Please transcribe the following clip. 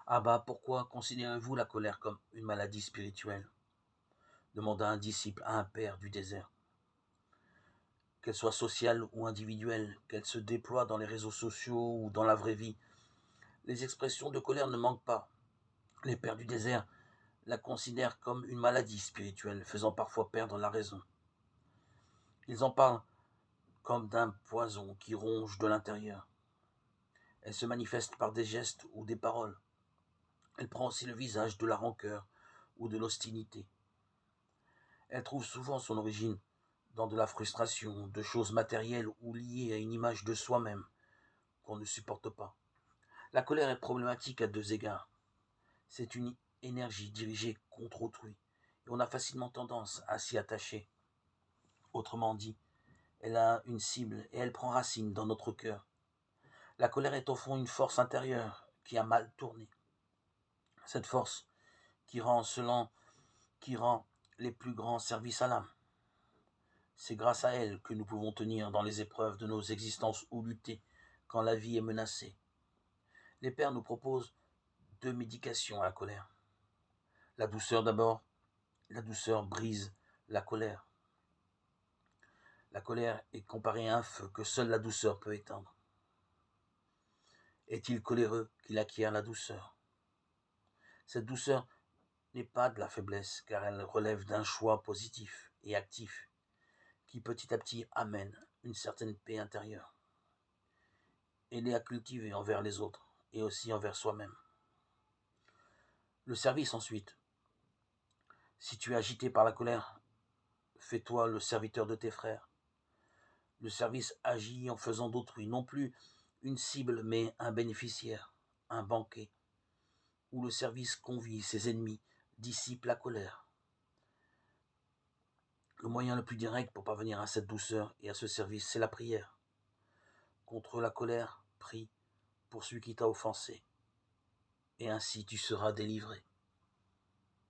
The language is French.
Ah bah pourquoi considérez-vous la colère comme une maladie spirituelle? Demanda un disciple à un père du désert. Qu'elle soit sociale ou individuelle, qu'elle se déploie dans les réseaux sociaux ou dans la vraie vie, les expressions de colère ne manquent pas. Les pères du désert la considèrent comme une maladie spirituelle, faisant parfois perdre la raison. Ils en parlent comme d'un poison qui ronge de l'intérieur. Elle se manifeste par des gestes ou des paroles. Elle prend aussi le visage de la rancœur ou de l'hostilité. Elle trouve souvent son origine dans de la frustration, de choses matérielles ou liées à une image de soi-même qu'on ne supporte pas. La colère est problématique à deux égards. C'est une énergie dirigée contre autrui, et on a facilement tendance à s'y attacher. Autrement dit, elle a une cible et elle prend racine dans notre cœur. La colère est au fond une force intérieure qui a mal tourné. Cette force qui rend les plus grands services à l'âme. C'est grâce à elle que nous pouvons tenir dans les épreuves de nos existences ou lutter quand la vie est menacée. Les pères nous proposent deux médications à la colère. La douceur d'abord. La douceur brise la colère. La colère est comparée à un feu que seule la douceur peut éteindre. Est-il coléreux qu'il acquiert la douceur? Cette douceur n'est pas de la faiblesse, car elle relève d'un choix positif et actif qui petit à petit amène une certaine paix intérieure. Elle est à cultiver envers les autres et aussi envers soi-même. Le service ensuite. Si tu es agité par la colère, fais-toi le serviteur de tes frères. Le service agit en faisant d'autrui non plus une cible mais un bénéficiaire, un banquet, où le service convie ses ennemis, dissipe la colère. Le moyen le plus direct pour parvenir à cette douceur et à ce service, c'est la prière. Contre la colère, prie pour celui qui t'a offensé, et ainsi tu seras délivré.